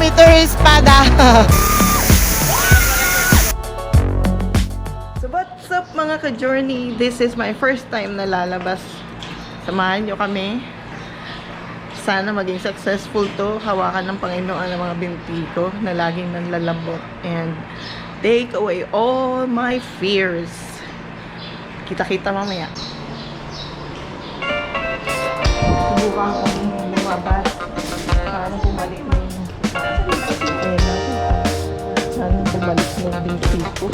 kilometer espada. So what's up mga ka-journey? This is my first time na lalabas. Samahan nyo kami. Sana maging successful to. Hawakan ng Panginoon ang mga binti ko na laging nanlalambot and take away all my fears. Kita-kita mamaya. Subukan kong lumabas para bumalik na yung sana bumalik na yung binti ko.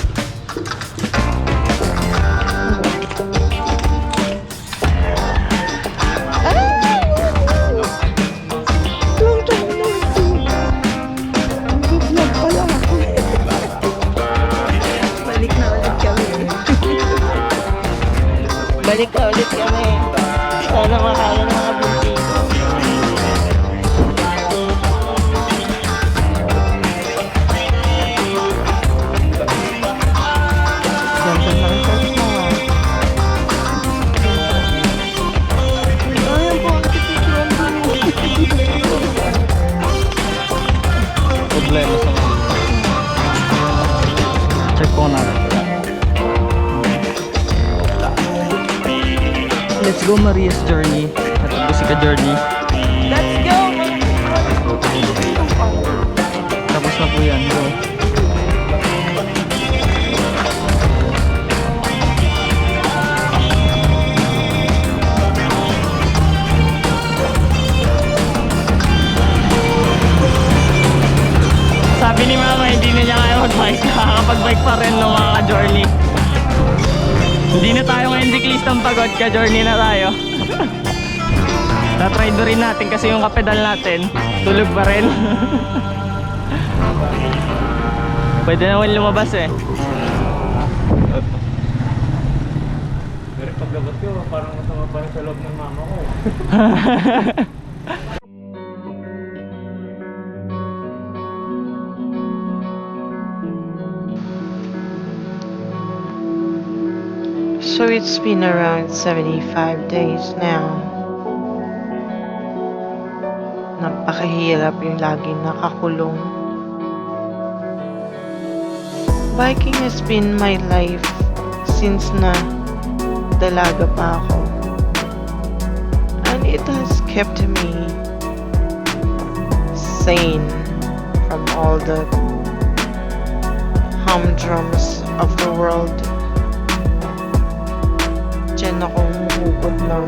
Balik na ulit kami. Sana makaya ng mga binti ko. Ganda ng kasa. Ayan po, natititiwan ko. Problema sa mga. Check po natin. Let's go Maria's journey. At ito si KaJourney. Let's go! Tapos na po yan. Go. Sabi ni mama hindi na niya kaya mag-bike. Nakakapag-bike pa rin ng mga KaJourney. Hindi na tayo ngayon diklistang pagod, KaJourney na tayo. Tatry do rin natin kasi yung kapedal natin tulog pa rin. Pwede naman lumabas eh. Pero paglabas ko parang masama pa rin sa loob ng mama ko. So it's been around 75 days now. Napakahirap yung laging nakakulong. Biking has been my life since na dalaga pa ako. And it has kept me sane from all the humdrums of the world. Diyan ako humugot ng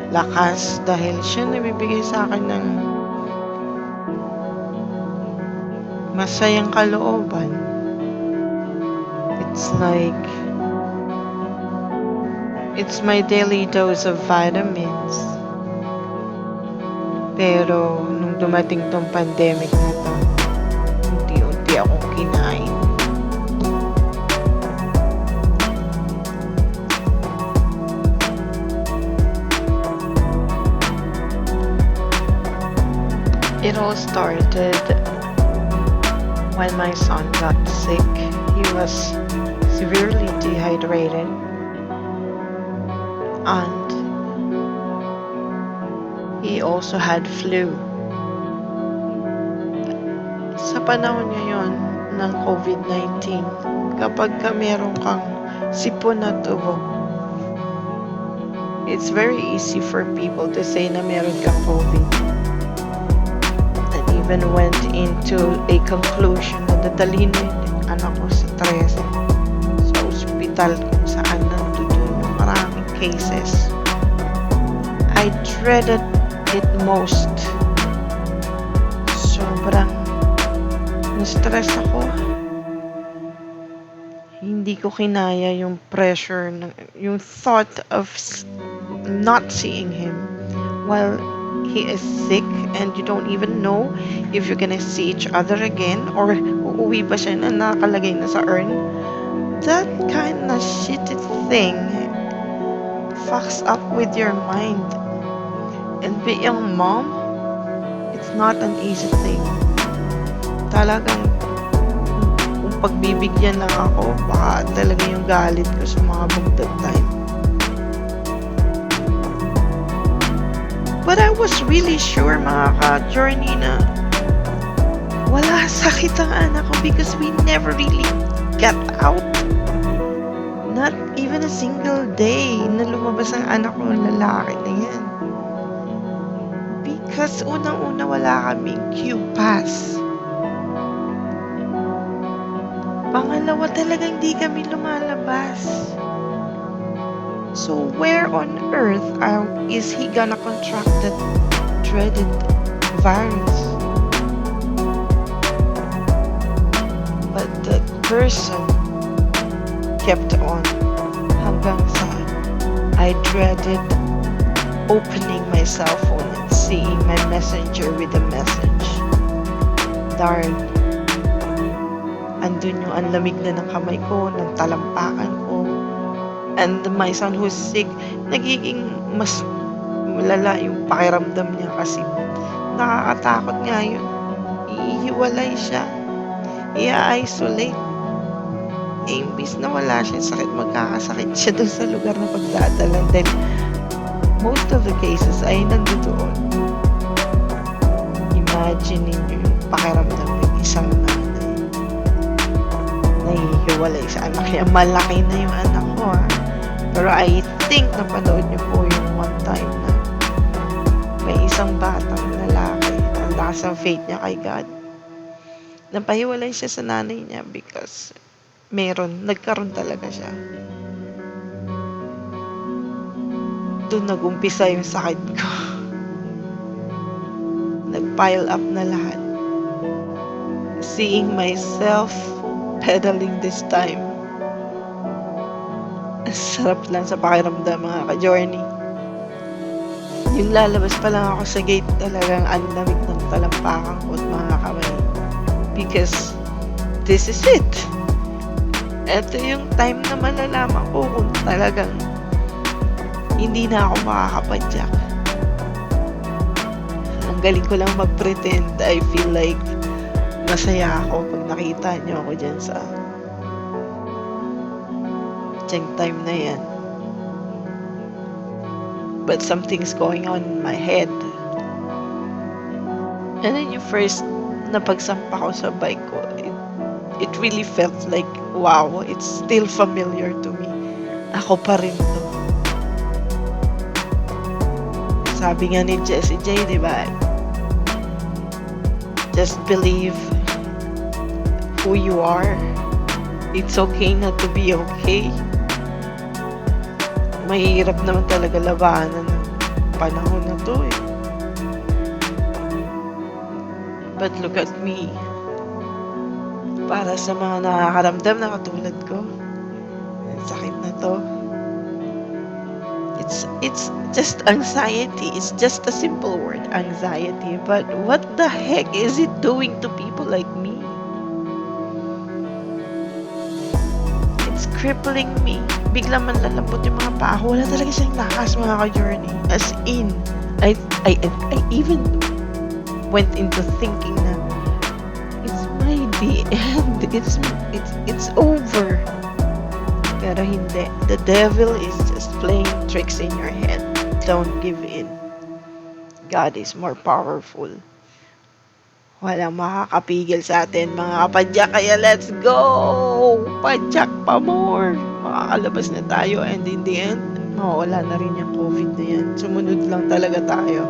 lakas dahil siya nabibigay sa akin ng masayang kalooban. It's like it's my daily dose of vitamins. Pero nung dumating tong pandemic na to, unti-unti akong kinain. It all started when my son got sick. He was severely dehydrated and he also had flu. Sa panahon ngayon ng COVID-19, kapag meron kang sipon na tubo, it's very easy for people to say na meron kang COVID. Even went into a conclusion na dadalhin mo yung anak ko sa 13 sa ospital kung saan nandun yung maraming cases. I dreaded it most. Sobrang na-stress ako. Hindi ko kinaya yung pressure, yung thought of not seeing him while he is sick and you don't even know if you're gonna see each other again or uuwi ba siya na nakalagay na sa urn. That kind of shitty thing fucks up with your mind. And being a mom, it's not an easy thing. Talagang kung pagbibigyan lang ako, baka talaga yung galit ko sa mga bugtag time. But I was really sure mga ka-journey na wala sakit ang anak ko because we never really got out. Not even a single day na lumabas ang anak ko, lalaki na yan. Because unang-una wala kaming Q-pass. Pangalawa talaga hindi kami lumalabas. So where on earth is he gonna contract that dreaded virus? But that person kept on hanggang sa I dreaded opening my cell phone and seeing my messenger with a message. Darn. Andun yung anlamig na ng kamay ko, ng talampakan ko. And my son who's sick, nagiging mas malala yung pakiramdam niya kasi nakakatakot nga yun. Ihiwalay siya. I-isolate. Imbis na wala siya sakit, magkakasakit siya dun sa lugar na pagdadalan. Then, most of the cases ay nandoon. Imagine niyo yung pakiramdam ng isang nanay. Nahihiwalay sa anak niya. Malaki na yung anak ko, ha. Pero I think napanood niyo po yung one time na may isang batang lalaki. Ang lakas ng faith niya kay God. Napahiwalay siya sa nanay niya because nagkaroon talaga siya. Doon nag-umpisa yung sakit ko. Nag-pile up na lahat. Seeing myself pedaling this time. Ang sarap lang sa pakiramdam, mga KaJourney. Yung lalabas pa lang ako sa gate, talagang ang lamig ng talampakan ko at mga kamay. Because this is it. Ito yung time na malalaman ko kung talagang hindi na ako makakapadyak. Ang galing ko lang mag-pretend. I feel like masaya ako pag nakita niyo ako dyan sa time na yan. But something's going on in my head. And then yung first napagsampa ko sa bike ko, it really felt like, wow, it's still familiar to me. Ako pa rin to. Sabi nga ni Jessie J, di ba? Just believe who you are. It's okay not to be okay. Mahirap naman talaga labanan ng panahon na to eh. But look at me. Para sa mga nakakaramdam na katulad ko, ang sakit na to. It's just anxiety. It's just a simple word, anxiety. But what the heck is it doing to people like me? It's crippling me. Biglang manlalambot yung mga paa ko. Wala talaga siyang lakas, mga KaJourney. As in, I even went into thinking na it's my the end. It's over. Pero hindi. The devil is just playing tricks in your head. Don't give in. God is more powerful. Walang makakapigil sa atin, mga kapadyak. Kaya let's go! Padyak pa more! Makakalabas na tayo, and in the end, mawawala na rin yung COVID na yan. Sumunod lang talaga tayo.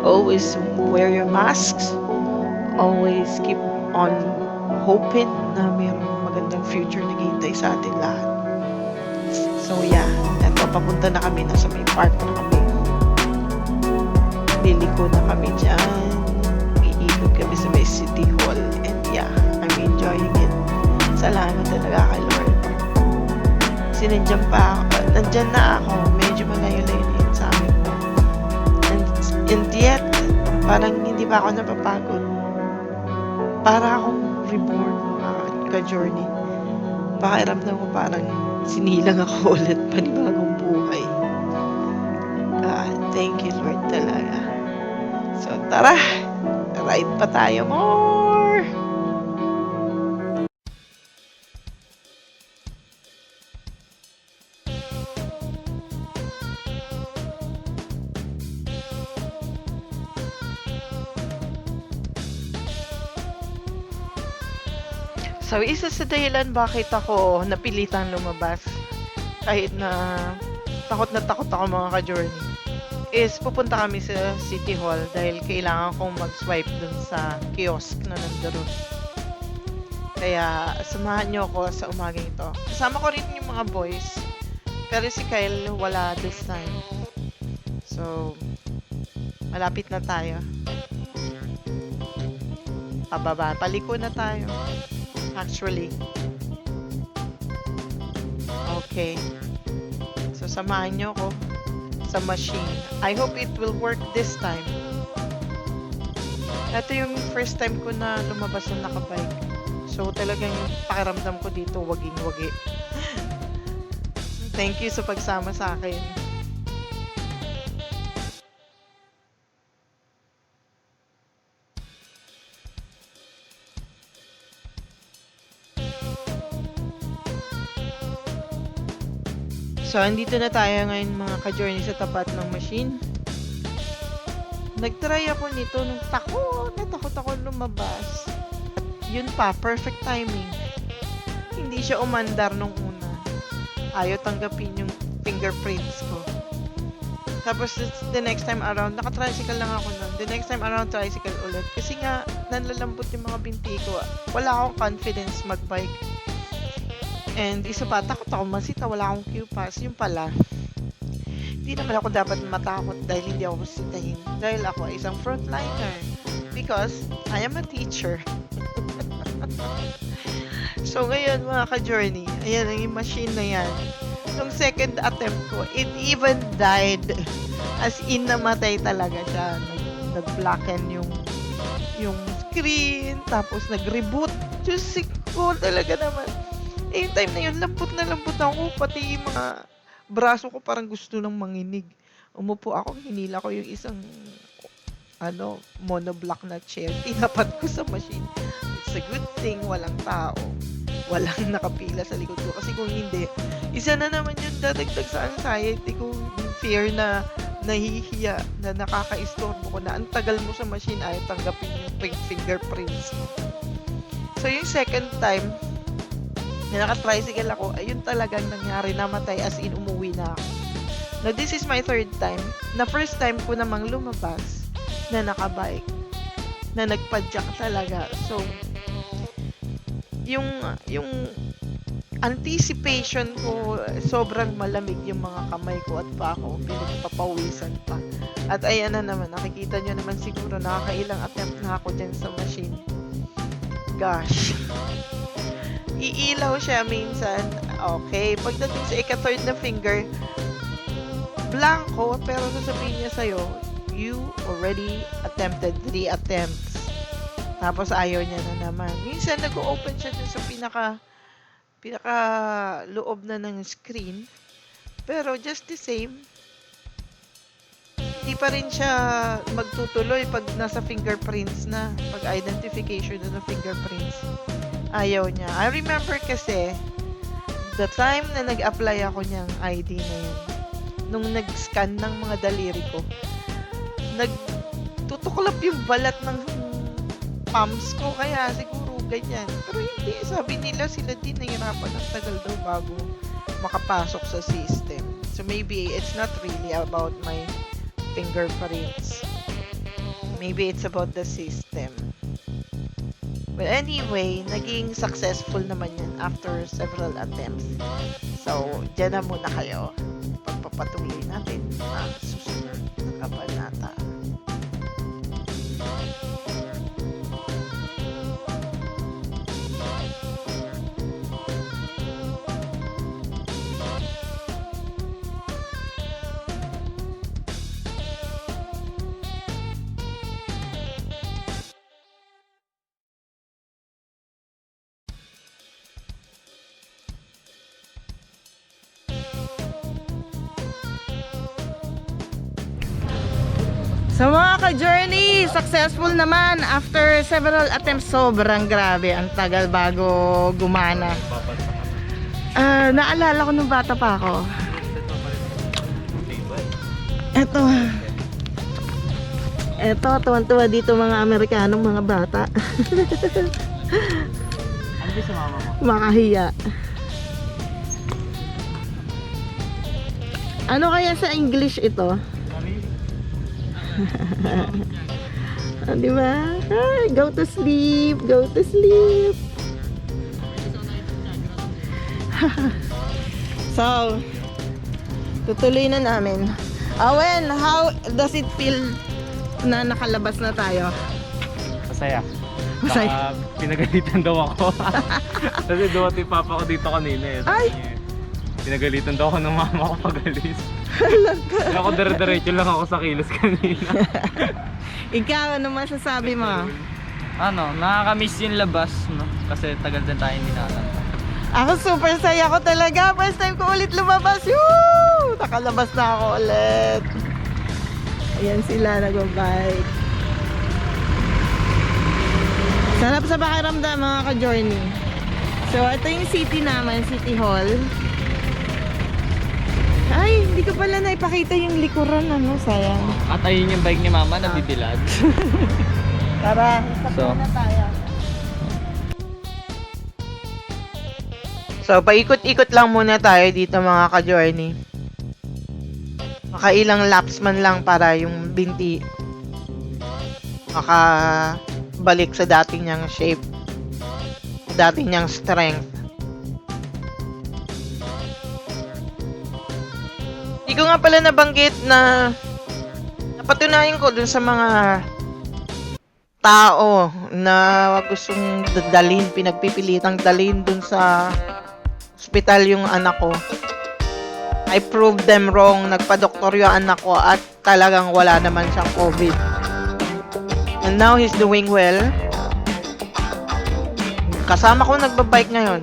Always wear your masks. Always keep on hoping na mayroong magandang future na hihintay sa atin lahat. So yeah, eto, papunta na kami. Nasa may park na kami. Liliko na kami dyan. Iikot kami sa may City Hall. And yeah, I'm enjoying it. Salamat talaga kay Lord. Sinandyan pa ako. Nandyan na ako. Medyo malayo-layo na yun sa amin. And yet, parang hindi pa ako napapagod. Para akong reborn, mga KaJourney. Pakiramdam ko parang sinilang ako ulit, panibagong buhay. God, thank you Lord talaga. So tara, ride pa tayo more! So, isa sa dahilan bakit ako napilitang lumabas kahit na takot ako mga ka-journey is pupunta kami sa City Hall dahil kailangan kong mag-swipe dun sa kiosk na nandoon. Kaya samahan nyo ako sa umagang ito. Kasama ko rin yung mga boys, pero si Kyle wala this time. So, malapit na tayo. Pababa, paliko na tayo. Actually. Okay. So, samahan nyo ako sa machine. I hope it will work this time. Ito yung first time ko na lumabas na nakabike. So, talagang yung pakiramdam ko dito, waging-wagi. Thank you sa pagsama sa akin. So, andito na tayo ngayon mga ka-journey sa tapat ng machine. Nag-try ako nito nung takot ako lumabas. Yun pa, perfect timing. Hindi siya umandar nung una. Ayaw tanggapin yung fingerprints ko. Tapos the next time around, naka-tricycle lang ako nun. The next time around, tricycle ulit. Kasi nga, nanlalambot yung mga binti ko. Wala akong confidence mag-bike. And isa pa, takot ako masita, wala akong Q-pass. Yung pala, hindi naman ako dapat matakot dahil hindi ako sitahin. Dahil ako ay isang frontliner. Because I am a teacher. So ngayon mga ka-journey, ayan yung machine na yan. Nung second attempt ko, it even died. As in, namatay talaga siya. Nag-blacken yung screen, tapos nag-reboot. Diyos ko talaga naman. Yung time na yun, lambot na lambot ako. Pati yung mga braso ko parang gusto nang manginig. Umupo ako, hinila ko yung isang monoblock na chair. Tinapat ko sa machine. It's a good thing, walang tao. Walang nakapila sa likod ko. Kasi kung hindi, isa na naman yung dadagdag sa anxiety ko. Yung fear na nahihiya, na nakaka-istorbo ko, na ang tagal mo sa machine, ayaw tanggapin yung fingerprints mo. So yung second time, na naka-tricycle ako, ayun talagang nangyari, namatay, as in umuwi na ako. Now, this is my third time. Na first time ko namang lumabas na nakabike. Na nagpadyak talaga. So, yung anticipation ko, sobrang malamig yung mga kamay ko at pa ako. Pinagpapawisan pa. At ayan na naman, nakikita nyo naman siguro, nakakailang attempt na ako dyan sa machine. Gosh. Iilaw siya minsan. Okay. Pagdating sa ika-third na finger, blanco, pero sasabihin niya sa'yo, you already attempted 3 attempts. Tapos ayaw niya na naman. Minsan nag-open siya dun sa pinaka loob na ng screen. Pero just the same, hindi pa rin siya magtutuloy pag nasa fingerprints na. Pag identification na ng fingerprints. Ayaw niya. I remember kasi, the time na nag-apply ako niyang ID na yun, nung nag-scan ng mga daliri ko, nagtutuklap yung balat ng palms ko, kaya siguro ganyan. Pero hindi, sabi nila sila din nahirapan ng tagal daw bago makapasok sa system. So maybe it's not really about my fingerprints. Maybe it's about the system. But anyway, naging successful naman yan after several attempts. So, dyan na muna kayo. Pagpapatuloy natin ang susunod na kabanata. So mga ka-journey, successful naman after several attempts. Sobrang grabe, ang tagal bago gumana. Naalala ko nung bata pa ako. Eto, tuwan-tuwa dito mga Amerikanong mga bata. Pwede sumama mo. Makahiya. Ano kaya sa English ito? Di ba? Ay, go to sleep, go to sleep. So, tutuloy na namin. Owen, how does it feel na nakalabas na tayo? Masaya. Masaya. Baka pinagalitan daw ako. Kasi dumating papa ko dito kanina eh. Ay! Pinagalitan daw ako ng mama ko pag-alis. Kaya ako dire-diretso lang ako sa kilos kanina. Ikaw, ano masasabi mo? Ano, nakakamiss yung labas, no? Kasi tagal din tayo hindi nakakanta. Ako super saya ko talaga. First time ko ulit lumabas. Woo! Nakalabas na ako ulit. Ayan sila, nag-bike. Sarap sa pakiramdam mga ka-journey. So, ito yung city naman, City Hall. Ay, hindi ko pala naipakita yung likuran, ano, sayang. At ayun yung bike ni mama na bibilad. Tara, So, na tayo. So, paikot-ikot lang muna tayo dito mga ka-journey. Makailang laps man lang para yung binti makabalik sa dating niyang shape, dating niyang strength. Hindi ko nga pala nabanggit na napatunayan ko dun sa mga tao na gustong dalhin, pinagpipilitang dalhin dun sa hospital yung anak ko. I proved them wrong. Nagpa-doktor yung anak ko at talagang wala naman siyang COVID. And now he's doing well. Kasama ko nagbabike ngayon.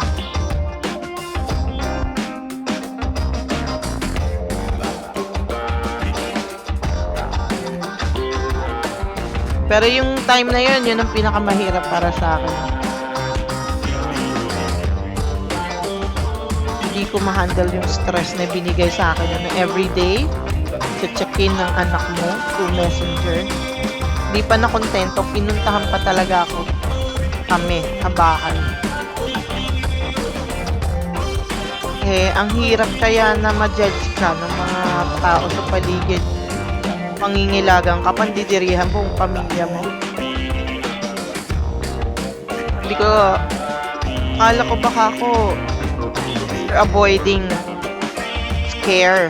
Pero yung time na yun, yun ang pinakamahirap para sa akin. Hindi ko ma-handle yung stress na binigay sa akin na everyday check-in ng anak mo through messenger. Hindi pa nakontento, pinuntahan pa talaga ako kami, kabakan. Eh, ang hirap kaya na ma-judge ka ng mga tao sa paligid. Pangingilagang ka, pandidirihan mo ang pamilya mo. Hindi ko, akala ko baka ako avoiding scare.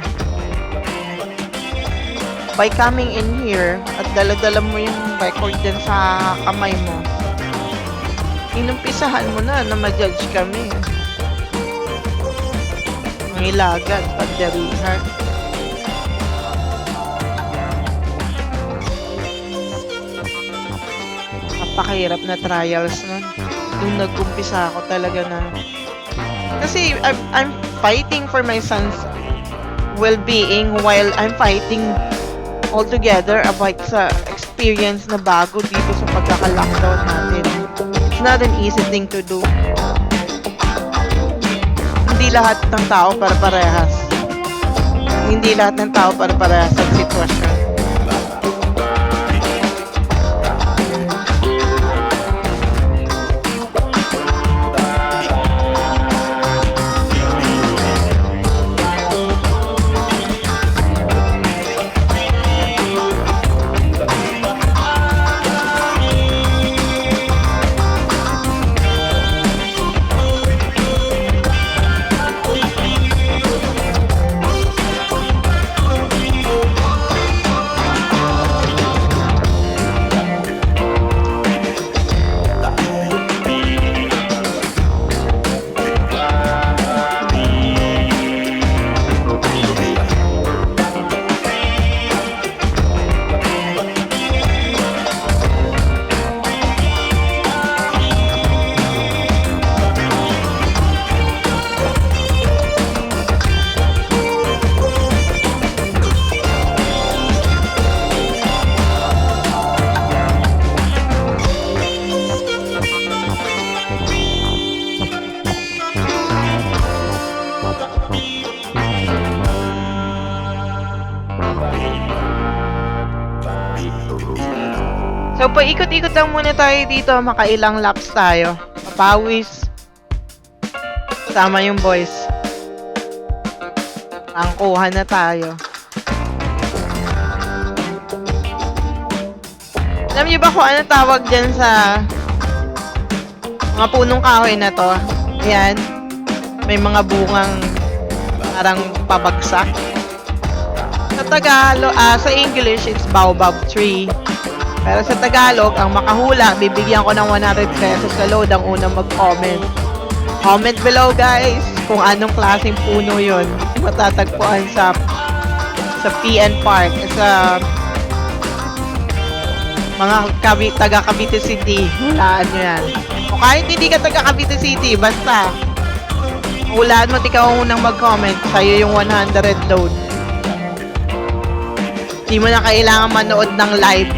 By coming in here at dala-dala mo yung record dyan sa kamay mo, inumpisahan mo na ma-judge kami. Mangilagan, pandirihan. Napakahirap na trials nun. Nung nag-umpisa ako talaga na kasi I'm fighting for my son's well-being while I'm fighting altogether about sa experience na bago dito sa pagkaka-lockdown natin. It's not an easy thing to do. Hindi lahat ng tao para-parehas. Hindi lahat ng tao para-parehas sa sitwasyon. So, paikot-ikot lang muna tayo dito. Makailang laps tayo. Papawis. Tama yung boys. Angkuhan na tayo. Alam niyo ba kung ano tawag dyan sa mga punong kahoy na to? Ayan. May mga bungang parang pabagsak. Sa Tagalog, sa English, it's baobab tree. Pero sa Tagalog, ang makahula, bibigyan ko ng 100 pesos sa load ang unang mag-comment. Comment below guys kung anong klaseng puno yun. Matatagpuan sa PN Park, sa mga taga Cavite City. Hulaan nyo yan. O kahit hindi ka taga Cavite City, basta hulaan mo at ikaw ang unang mag-comment. Sa'yo yung 100 load. Hindi mo na kailangan manood ng live.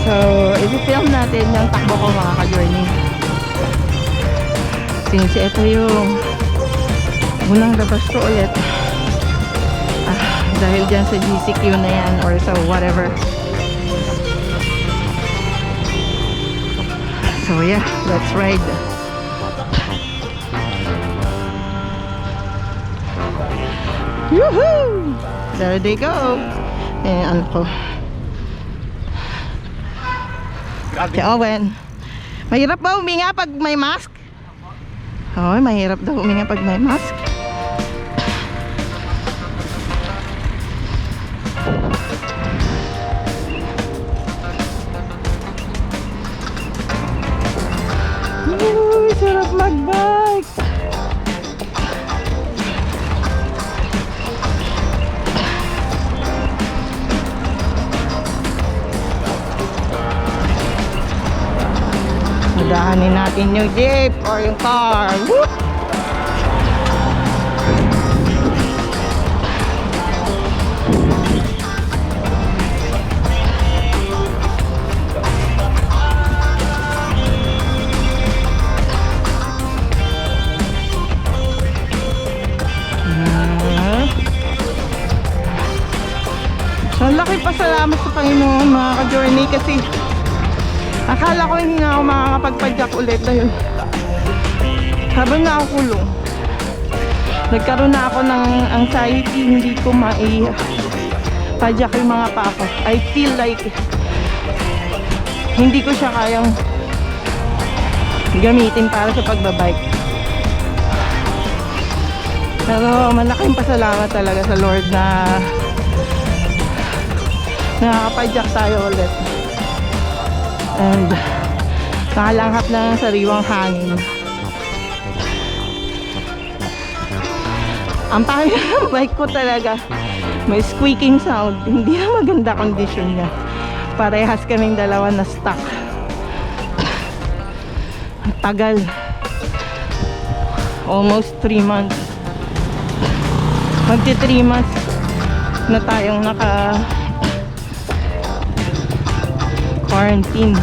So, i-film natin yung takbo ko mga ka-journey. Since ito yung unang labas ko ulit. Dahil dyan sa GCQ na yan or sa whatever. So yeah, let's ride. Woohoo! There they go. Ano ko. Si Owen. Mahirap ba huminga pag may mask? Oo, mahirap daw huminga pag may mask. Uy, sarap mag-bike. Daanin natin yung jeep or yung car. Whoop! So, laki pasalamat sa Panginoon mga ka-journey kasi akala ko hindi na ako makakapagpadyak ulit dahil habang na ako kulong nagkaroon na ako ng anxiety, hindi ko padyak yung mga paa ko. I feel like hindi ko siya kayang gamitin para sa pagbabike. Pero malaking pasalamat talaga sa Lord na nakakapadyak tayo ulit. And nakalanghap na ng sariwang hangin. Ang pangit ng bike ko talaga, may squeaking sound. Hindi na maganda condition niya. Parehas kaming dalawa na stuck. Ang tagal. Almost 3 months. Magti 3 months na tayong quarantine.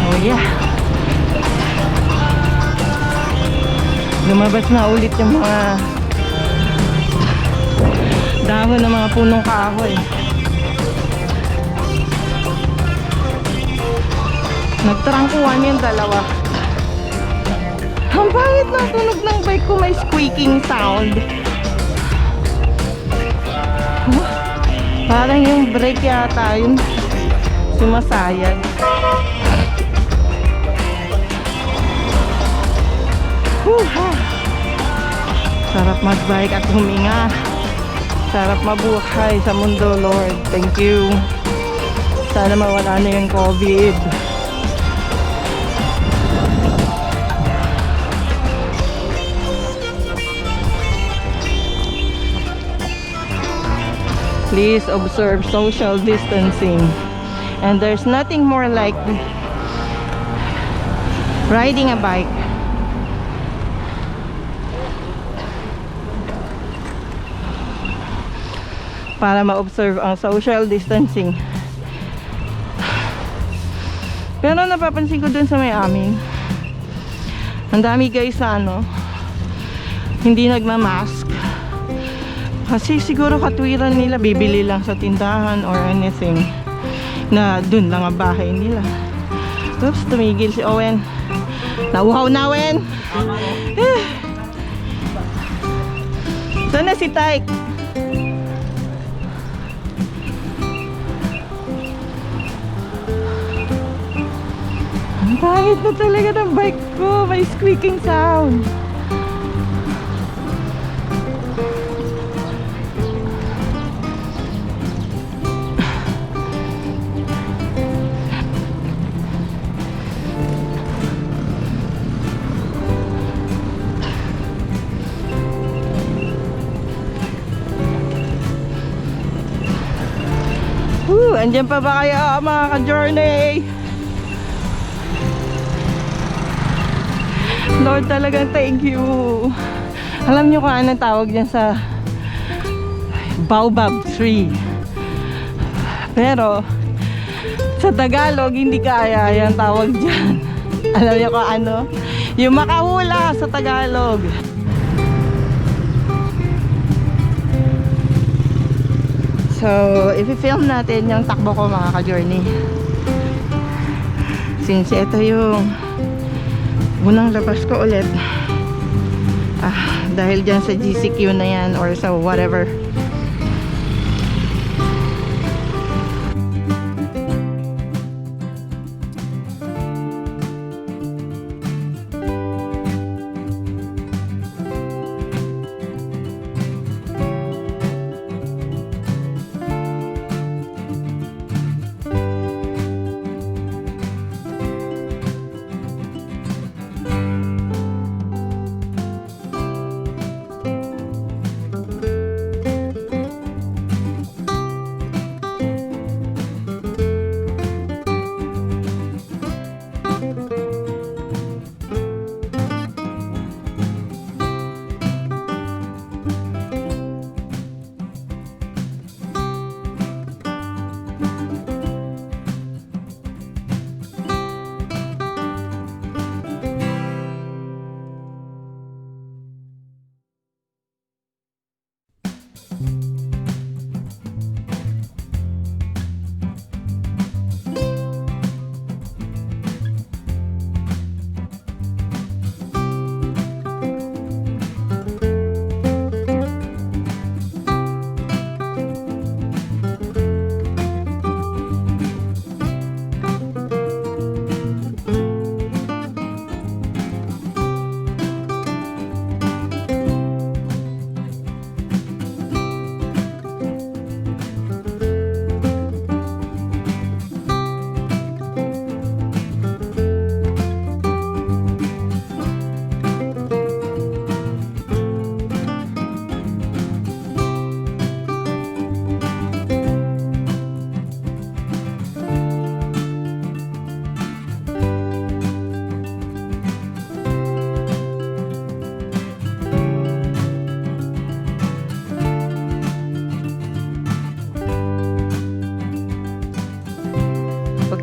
Oh yeah. Lumabas na ulit yung mga dahon ng mga punong kahoy. Nagtrangkuhan yung dalawa. Ang pangit ng tunog ng bike ko, may squeaking sound. Parang yung brake yata yun sumasayad. Sarap magbike at huminga. Sarap mabuhay sa mundo, Lord. Thank you. Sana mawala na yung COVID. Please observe social distancing. And there's nothing more like riding a bike. Para ma-observe ang social distancing. Pero napapansin ko dun sa may amin, ang dami guys sa hindi nagmamask. Kasi siguro katwiran nila bibili lang sa tindahan or anything na dun lang ang bahay nila. Oops, tumigil si Owen. Nauhaw na, Owen. Saan na si Tyke? Ang pangit na talaga ng bike ko. May squeaking sound. Andyan pa ba kayo mga ka-journey? Lord, talagang thank you. Alam nyo kung anong tawag dyan sa baobab tree. Pero sa Tagalog hindi kaya yung tawag dyan. Alam nyo kung ano? Yung makahula sa Tagalog. So, i-film natin yung takbo ko mga ka-journey. Since ito yung unang labas ko ulit. Dahil dyan sa GCQ na yan or sa whatever.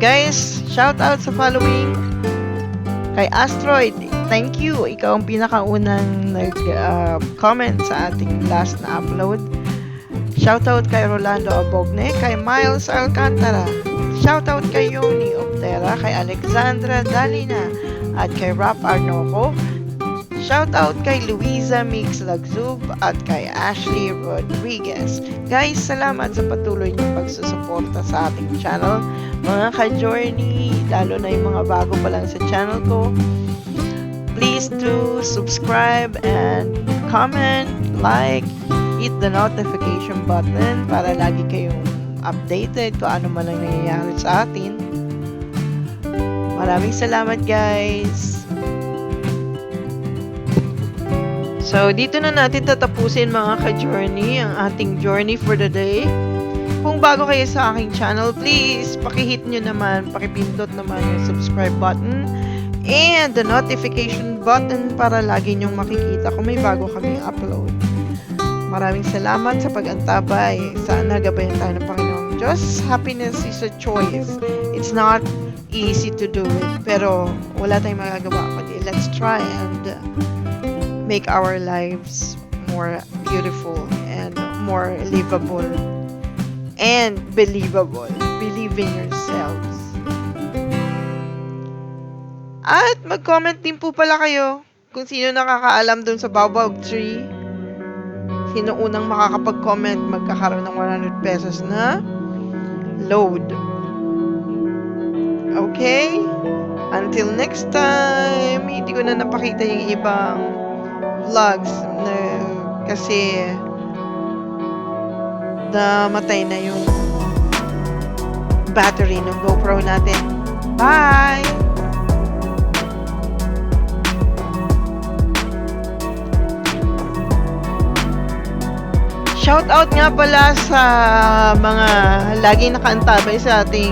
Guys, shout out sa following kay Asteroid. Thank you. Ikaw ang pinakaunang nag-comment sa ating last na upload. Shout out kay Rolando Abogne, kay Miles Alcantara. Shout out kay Yoni Optera, kay Alexandra Dalina, at kay Rap Arnoco. Shout out kay Luisa Mix Lagzub at kay Ashley Rodriguez. Guys, salamat sa patuloy niyong pagsusuporta sa ating channel. Mga ka-journey, lalo na yung mga bago pa lang sa channel ko. Please do subscribe and comment, like, hit the notification button para lagi kayong updated kung ano man ang nangyayari sa atin. Maraming salamat guys! So, dito na natin tatapusin mga ka-journey ang ating journey for the day. Kung bago kayo sa aking channel, please, pakihit nyo naman, pakipindot naman yung subscribe button and the notification button para lagi nyong makikita kung may bago kaming upload. Maraming salamat sa pag-antabay. Sana gabayan tayo ng Panginoong Diyos. Happiness is a choice. It's not easy to do it. Pero wala tayong magagawa. Kundi let's try and make our lives more beautiful and more livable and believable. Believe in yourselves. At mag-comment din po pala kayo kung sino nakakaalam dun sa baobab tree. Sino unang makakapag-comment magkakaroon ng 100 pesos na load. Okay? Until next time, hindi ko na napakita yung ibang vlogs na kasi namatay na yung battery ng GoPro natin. Bye! Shoutout nga pala sa mga laging nakaantabay sa ating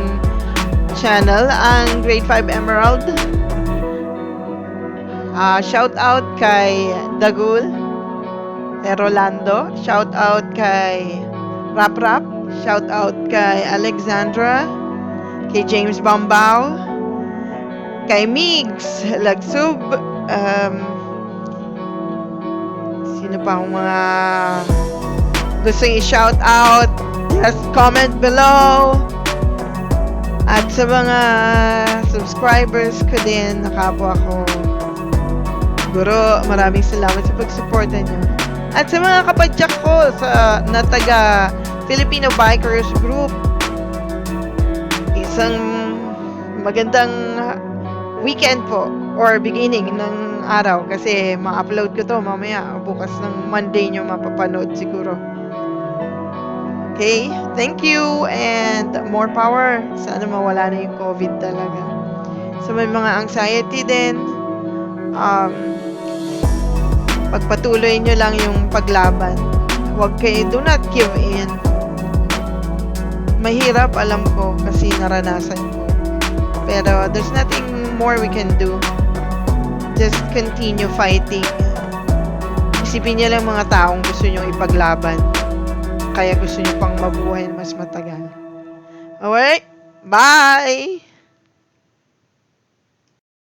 channel, ang Grade 5 Emerald. Shoutout kay Dagul, kay Rolando, shoutout kay Rap Rap, shoutout kay Alexandra, kay James Bambao, kay Migs Lagsub, sino pa ang mga gusto i-shout out, just comment below. At sa mga subscribers ko din, nakapwa ko guro, maraming salamat sa pagsuporta nyo. At sa mga kapadyak ko na taga Filipino Bikers Group, isang magandang weekend po or beginning ng araw kasi ma-upload ko to mamaya, bukas ng Monday nyo mapapanood siguro. Okay, thank you and more power. Sana mawala na yung COVID talaga. So may mga anxiety din, pagpatuloy nyo lang yung paglaban. Do not give in. Mahirap, alam ko, kasi naranasan ko. Pero there's nothing more we can do. Just continue fighting. Isipin nyo lang mga taong gusto nyo ipaglaban. Kaya gusto nyo pang mabuhay mas matagal. Alright? Bye!